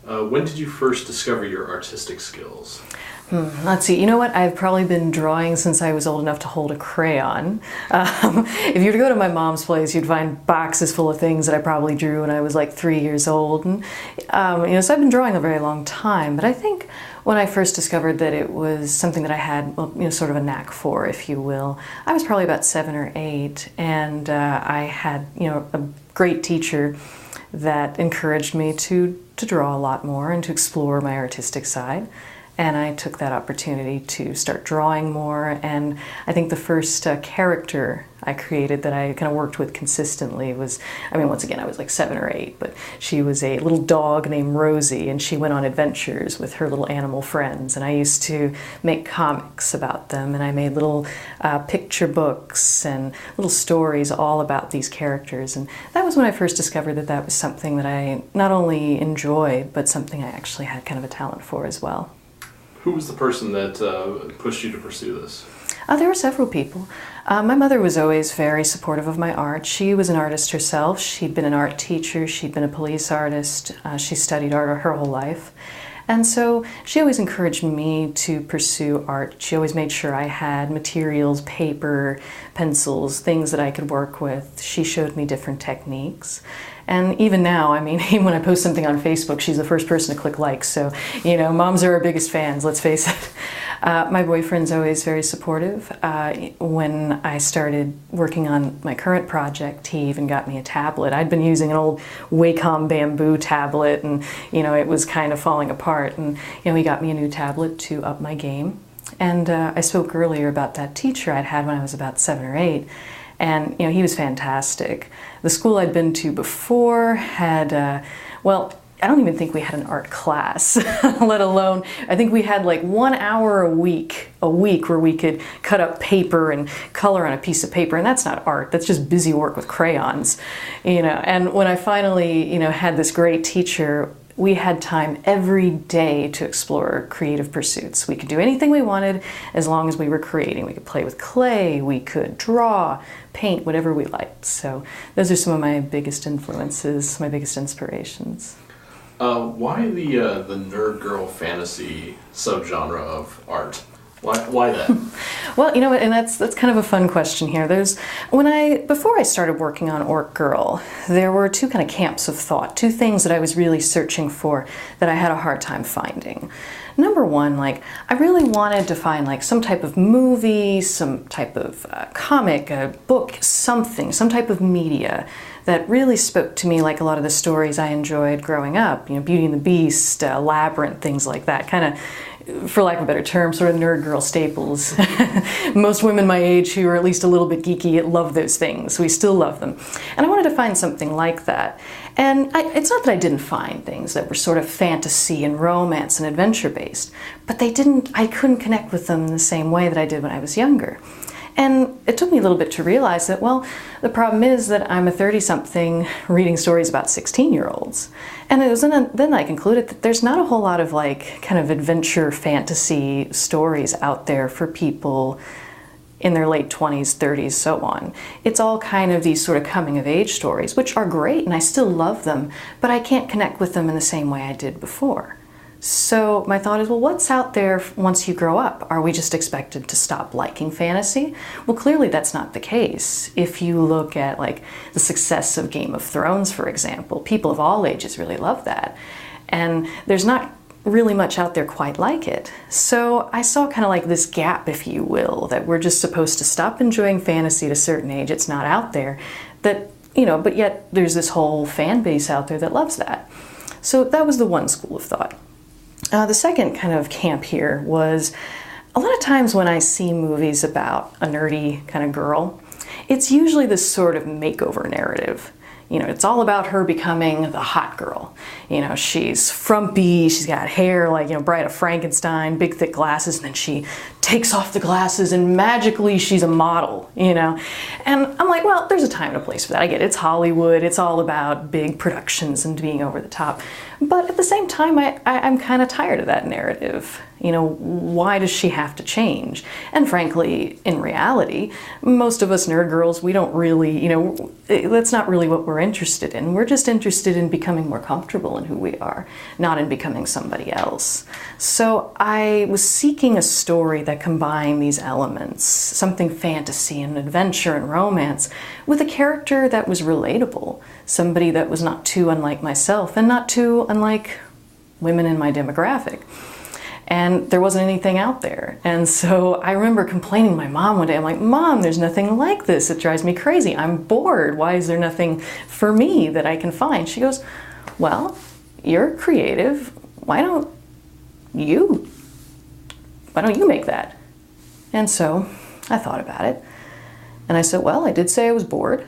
When did you first discover your artistic skills? Let's see, you know what? I've probably been drawing since I was old enough to hold a crayon. If you were to go to my mom's place, you'd find boxes full of things that I probably drew when I was like 3 years old. And, so I've been drawing a very long time, but I think when I first discovered that it was something that I had, sort of a knack for, if you will, I was probably about 7 or 8, and I had, a great teacher that encouraged me to draw a lot more and to explore my artistic side. And I took that opportunity to start drawing more, and I think the first character I created that I kind of worked with consistently was, once again, I was like 7 or 8, but she was a little dog named Rosie, and she went on adventures with her little animal friends, and I used to make comics about them, and I made little picture books and little stories all about these characters, and that was when I first discovered that that was something that I not only enjoyed, but something I actually had kind of a talent for as well. Who was the person that pushed you to pursue this? There were several people. My mother was always very supportive of my art. She was an artist herself. She'd been an art teacher. She'd been a police artist. She studied art her whole life. And so she always encouraged me to pursue art. She always made sure I had materials, paper, pencils, things that I could work with. She showed me different techniques. And even now, even when I post something on Facebook, she's the first person to click like. So, moms are our biggest fans, let's face it. My boyfriend's always very supportive. When I started working on my current project, he even got me a tablet. I'd been using an old Wacom bamboo tablet, and, it was kind of falling apart. And, he got me a new tablet to up my game. And I spoke earlier about that teacher I'd had when I was about 7 or 8. And, he was fantastic. The school I'd been to before had, I don't even think we had an art class, let alone, I think we had like 1 hour a week where we could cut up paper and color on a piece of paper. And that's not art, that's just busy work with crayons, And when I finally, had this great teacher, we had time every day to explore creative pursuits. We could do anything we wanted as long as we were creating. We could play with clay, we could draw, paint, whatever we liked. So those are some of my biggest influences, my biggest inspirations. Why the nerd girl fantasy subgenre of art? Why that? Well, and that's kind of a fun question here. Before I started working on Orc Girl, there were two kind of camps of thought, two things that I was really searching for that I had a hard time finding. Number one, I really wanted to find some type of movie, some type of comic, a book, something, some type of media that really spoke to me like a lot of the stories I enjoyed growing up, Beauty and the Beast, Labyrinth, things like that, kind of, for lack of a better term, sort of nerd girl staples. Most women my age who are at least a little bit geeky love those things. We still love them. And I wanted to find something like that. And it's not that I didn't find things that were sort of fantasy and romance and adventure based, but I couldn't connect with them in the same way that I did when I was younger. And it took me a little bit to realize that, the problem is that I'm a 30-something reading stories about 16-year-olds. And then I concluded that there's not a whole lot of kind of adventure fantasy stories out there for people in their late 20s, 30s, so on. It's all kind of these sort of coming-of-age stories, which are great and I still love them, but I can't connect with them in the same way I did before. So my thought is, what's out there once you grow up? Are we just expected to stop liking fantasy? Well, clearly that's not the case. If you look at the success of Game of Thrones, for example, people of all ages really love that. And there's not really much out there quite like it. So I saw kind of this gap, if you will, that we're just supposed to stop enjoying fantasy at a certain age. It's not out there. But yet there's this whole fan base out there that loves that. So that was the one school of thought. The second kind of camp here was, a lot of times when I see movies about a nerdy kind of girl, it's usually this sort of makeover narrative. It's all about her becoming the hot girl. She's frumpy, she's got hair like, Bride of Frankenstein, big thick glasses, and then she takes off the glasses and magically she's a model, you know? And I'm like, well, there's a time and a place for that. I get it. It's Hollywood. It's all about big productions and being over the top. But at the same time, I'm kind of tired of that narrative. You know, why does she have to change? And frankly, in reality, most of us nerd girls, we don't really, you know, that's not really what we're interested in. We're just interested in becoming more comfortable in who we are, not in becoming somebody else. So I was seeking a story that combined these elements, something fantasy and adventure and romance, with a character that was relatable, somebody that was not too unlike myself and not too unlike women in my demographic. And there wasn't anything out there. And so I remember complaining to my mom one day. I'm like, Mom, there's nothing like this. It drives me crazy. I'm bored. Why is there nothing for me that I can find? She goes, well, you're creative. Why don't you make that? And so I thought about it. And I said, well, I did say I was bored.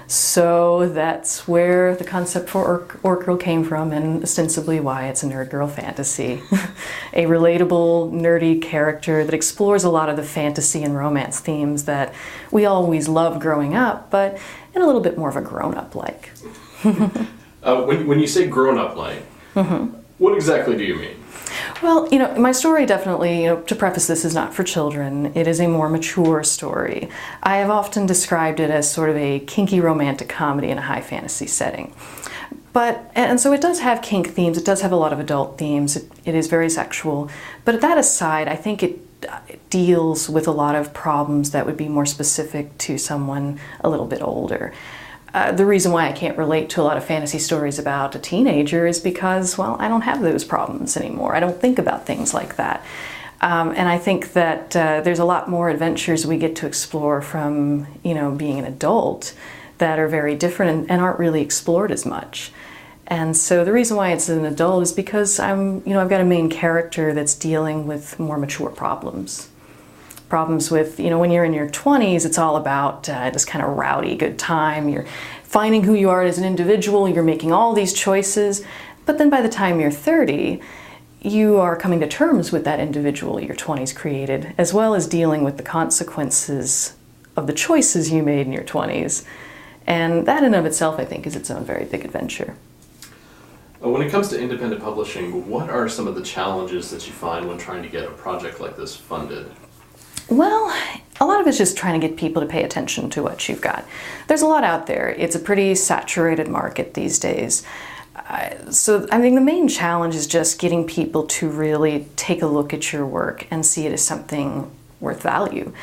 So that's where the concept for Orc Girl came from, and ostensibly why it's a nerd girl fantasy. A relatable, nerdy character that explores a lot of the fantasy and romance themes that we always loved growing up, but in a little bit more of a grown-up like. When you say grown-up like, what exactly do you mean? Well, you know, my story definitely, you know, to preface this, is not for children. It is a more mature story. I have often described it as sort of a kinky romantic comedy in a high fantasy setting. And so it does have kink themes, it does have a lot of adult themes, it is very sexual. But that aside, I think it deals with a lot of problems that would be more specific to someone a little bit older. The reason why I can't relate to a lot of fantasy stories about a teenager is because, well, I don't have those problems anymore. I don't think about things like that. And I think that there's a lot more adventures we get to explore from, you know, being an adult that are very different and aren't really explored as much. And so the reason why it's an adult is because I've got a main character that's dealing with more mature problems. Problems with, you know, when you're in your 20s, it's all about this kind of rowdy good time. You're finding who you are as an individual, you're making all these choices, but then by the time you're 30, you are coming to terms with that individual your 20s created, as well as dealing with the consequences of the choices you made in your 20s. And that in of itself, I think, is its own very big adventure. When it comes to independent publishing, what are some of the challenges that you find when trying to get a project like this funded? Well, a lot of it's just trying to get people to pay attention to what you've got. There's a lot out there. It's a pretty saturated market these days. So I think the main challenge is just getting people to really take a look at your work and see it as something worth value.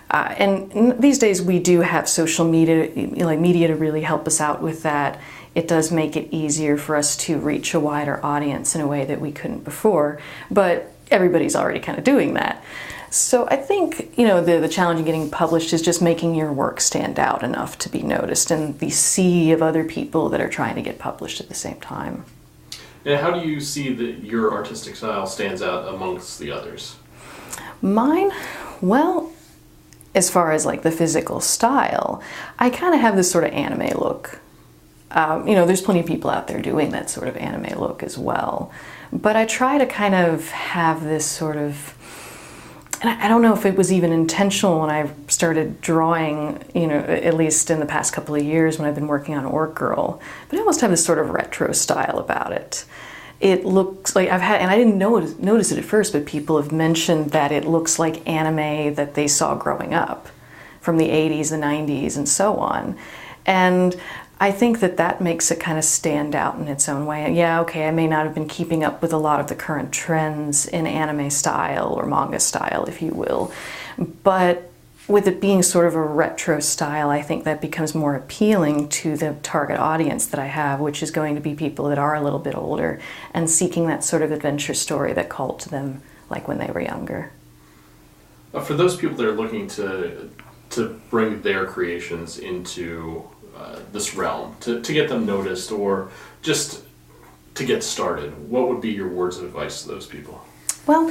And these days we do have social media, media to really help us out with that. It does make it easier for us to reach a wider audience in a way that we couldn't before, but everybody's already kind of doing that. So I think, the challenge in getting published is just making your work stand out enough to be noticed in the sea of other people that are trying to get published at the same time. And how do you see that your artistic style stands out amongst the others? Mine? Well, as far as like the physical style, I kind of have this sort of anime look. There's plenty of people out there doing that sort of anime look as well. But I try to kind of have this sort of, and I don't know if it was even intentional when I started drawing, at least in the past couple of years when I've been working on Orc Girl, but I almost have this sort of retro style about it. It looks like and I didn't notice it at first, but people have mentioned that it looks like anime that they saw growing up from the 80s, the 90s, and so on. And I think that makes it kind of stand out in its own way. Yeah, okay, I may not have been keeping up with a lot of the current trends in anime style or manga style, if you will, but with it being sort of a retro style, I think that becomes more appealing to the target audience that I have, which is going to be people that are a little bit older and seeking that sort of adventure story that called to them like when they were younger. For those people that are looking to bring their creations into this realm, to get them noticed or just to get started, what would be your words of advice to those people? Well,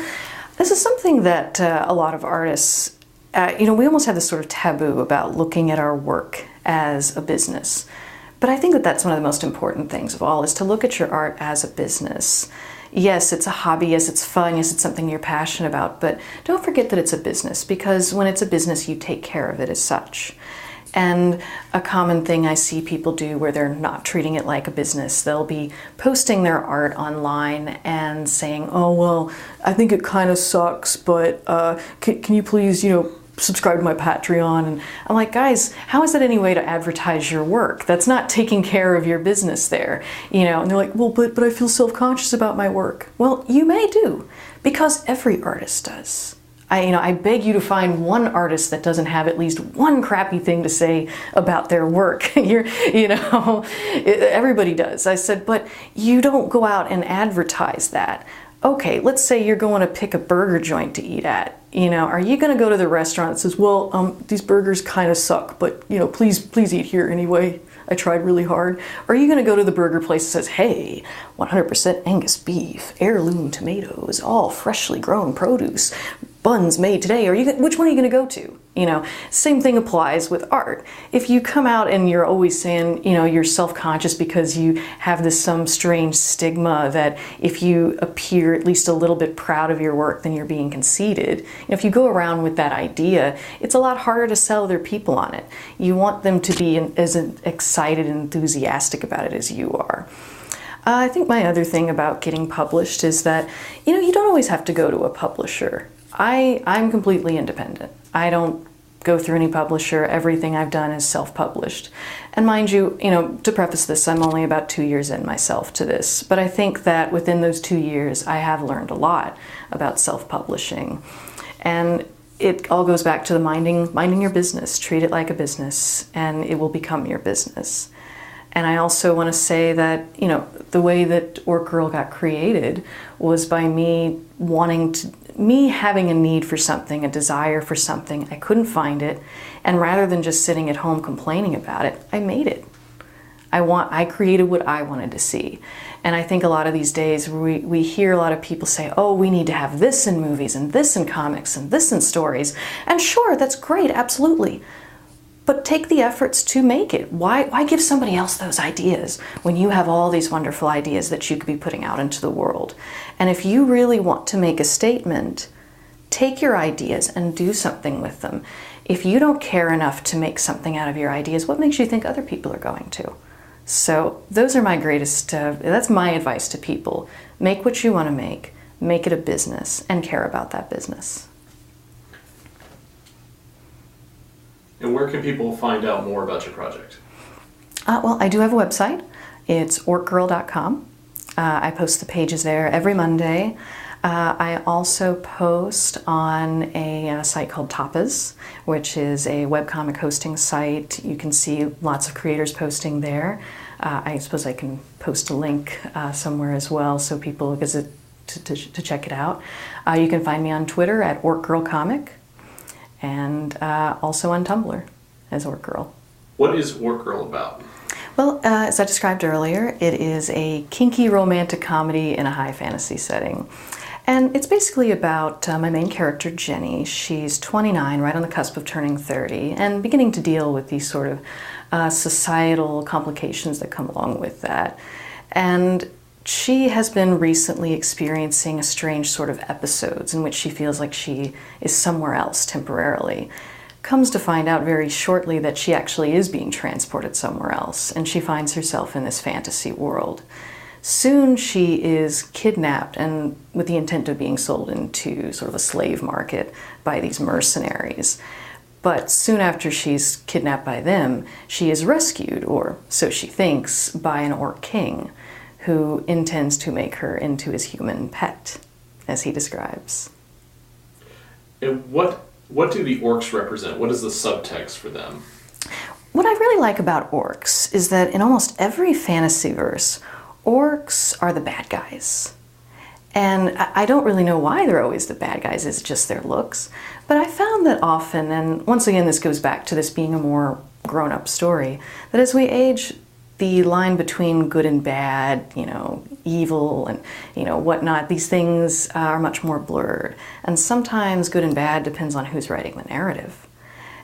this is something that a lot of artists, we almost have this sort of taboo about looking at our work as a business. But I think that's one of the most important things of all, is to look at your art as a business. yes, it's a hobby, yes, it's fun, yes, it's something you're passionate about, but don't forget that it's a business, because when it's a business, you take care of it as such. And a common thing I see people do where they're not treating it like a business, they'll be posting their art online and saying, oh, well, I think it kind of sucks, but can you please, subscribe to my Patreon? And I'm like, guys, how is that any way to advertise your work? That's not taking care of your business there, And they're like, well, but I feel self-conscious about my work. Well, you may do, because every artist does. I beg you to find one artist that doesn't have at least one crappy thing to say about their work. Everybody does. I said, but you don't go out and advertise that. Okay, let's say you're going to pick a burger joint to eat at. Are you going to go to the restaurant that says, well, these burgers kind of suck, but, please eat here anyway. I tried really hard. Or are you going to go to the burger place that says, hey, 100% Angus beef, heirloom tomatoes, all freshly grown produce, buns made today? Which one are you going to go to? Same thing applies with art. If you come out and you're always saying, you're self-conscious because you have some strange stigma that if you appear at least a little bit proud of your work, then you're being conceited. If you go around with that idea, it's a lot harder to sell other people on it. You want them to be as excited and enthusiastic about it as you are. I think my other thing about getting published is that, you don't always have to go to a publisher. I'm completely independent. I don't go through any publisher. Everything I've done is self-published. And mind you, to preface this, I'm only about 2 years in myself to this, but I think that within those 2 years, I have learned a lot about self-publishing. And it all goes back to the minding your business. Treat it like a business, and it will become your business. And I also want to say that, the way that Orc Girl got created was by me having a need for something, a desire for something. I couldn't find it. And rather than just sitting at home complaining about it, I made it. I created what I wanted to see. And I think a lot of these days we hear a lot of people say, oh, we need to have this in movies and this in comics and this in stories. And sure, that's great, absolutely. But take the efforts to make it. Why give somebody else those ideas when you have all these wonderful ideas that you could be putting out into the world? And if you really want to make a statement, take your ideas and do something with them. If you don't care enough to make something out of your ideas, what makes you think other people are going to? So those are my that's my advice to people. Make what you want to make it a business, and care about that business. And where can people find out more about your project? Well, I do have a website. It's orcgirl.com. I post the pages there every Monday. I also post on a site called Tapas, which is a webcomic hosting site. You can see lots of creators posting there. I suppose I can post a link somewhere as well so people visit to check it out. You can find me on Twitter at orcgirlcomic. And also on Tumblr as Orc Girl. What is Orc Girl about? Well, as I described earlier, it is a kinky romantic comedy in a high fantasy setting. And it's basically about my main character, Jenny. She's 29, right on the cusp of turning 30, and beginning to deal with these sort of societal complications that come along with that. And she has been recently experiencing a strange sort of episodes in which she feels like she is somewhere else temporarily. Comes to find out very shortly that she actually is being transported somewhere else, and she finds herself in this fantasy world. Soon she is kidnapped, and with the intent of being sold into sort of a slave market by these mercenaries. But soon after she's kidnapped by them, she is rescued, or so she thinks, by an orc king, who intends to make her into his human pet, as he describes. And what do the orcs represent? What is the subtext for them? What I really like about orcs is that in almost every fantasy verse, orcs are the bad guys. And I don't really know why they're always the bad guys, it's just their looks. But I found that often, and once again this goes back to this being a more grown-up story, that as we age, the line between good and bad, evil and, whatnot, these things are much more blurred. And sometimes good and bad depends on who's writing the narrative.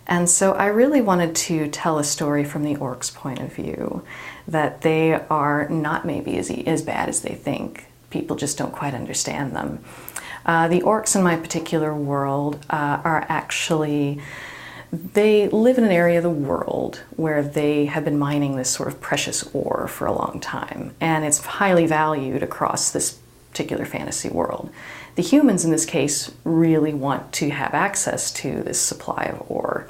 And so I really wanted to tell a story from the orcs' point of view, that they are not maybe as bad as they think, people just don't quite understand them. The orcs in my particular world are actually, they live in an area of the world where they have been mining this sort of precious ore for a long time, and it's highly valued across this particular fantasy world. The humans in this case really want to have access to this supply of ore,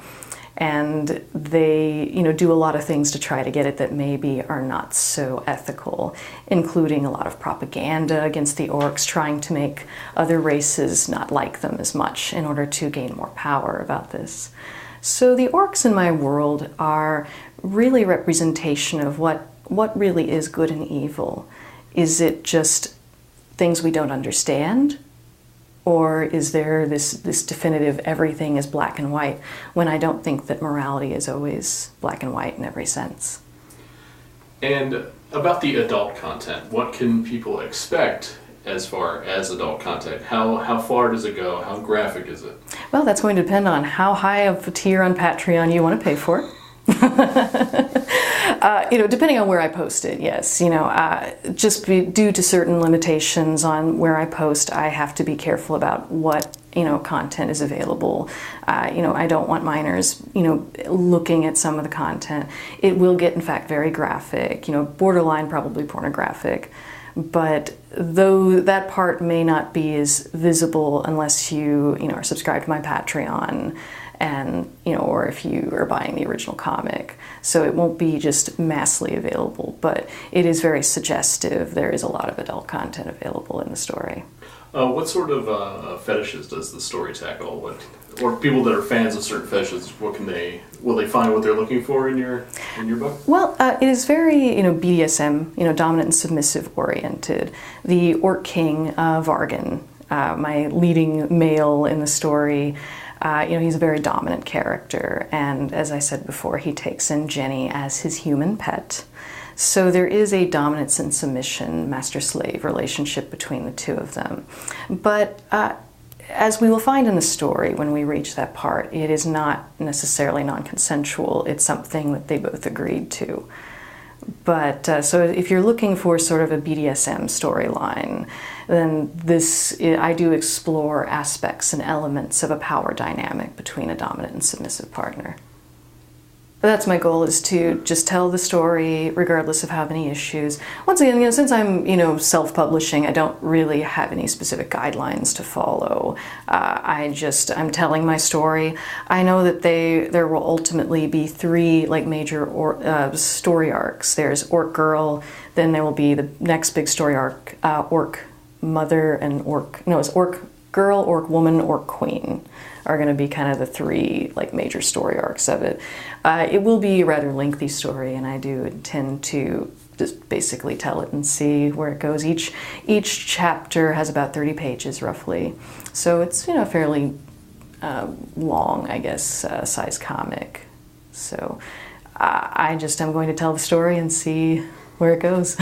and they, do a lot of things to try to get it that maybe are not so ethical, including a lot of propaganda against the orcs, trying to make other races not like them as much in order to gain more power about this. So the orcs in my world are really a representation of what really is good and evil. Is it just things we don't understand? Or is there this definitive everything is black and white, when I don't think that morality is always black and white in every sense? And about the adult content, what can people expect as far as adult content? How far does it go? How graphic is it? Well, that's going to depend on how high of a tier on Patreon you want to pay for. Depending on where I post it, yes. Due to certain limitations on where I post, I have to be careful about what, content is available. I don't want minors, looking at some of the content. It will get, in fact, very graphic, borderline probably pornographic. But though that part may not be as visible unless you, are subscribed to my Patreon, and or if you are buying the original comic. So it won't be just massively available, but it is very suggestive. There is a lot of adult content available in the story. What sort of fetishes does the story tackle? Or people that are fans of certain fetishes, will they find what they're looking for in your book? Well, it is very BDSM, dominant and submissive oriented. The Orc King, Vargan, my leading male in the story, he's a very dominant character, and as I said before, he takes in Jenny as his human pet. So there is a dominance and submission, master-slave relationship between the two of them. But as we will find in the story when we reach that part, it is not necessarily non-consensual. It's something that they both agreed to. But so if you're looking for sort of a BDSM storyline, then I do explore aspects and elements of a power dynamic between a dominant and submissive partner. But that's my goal, is to just tell the story regardless of how many issues. Once again, since I'm, self-publishing, I don't really have any specific guidelines to follow. I'm telling my story. I know that there will ultimately be 3 major story arcs. There's Orc Girl, then there will be the next big story arc, Orc Mother and it's Orc Girl, Orc Woman, Orc Queen are going to be kind of the 3 major story arcs of it. It will be a rather lengthy story, and I do intend to just basically tell it and see where it goes. Each chapter has about 30 pages roughly, so it's fairly long, I guess, size comic. So I'm going to tell the story and see where it goes.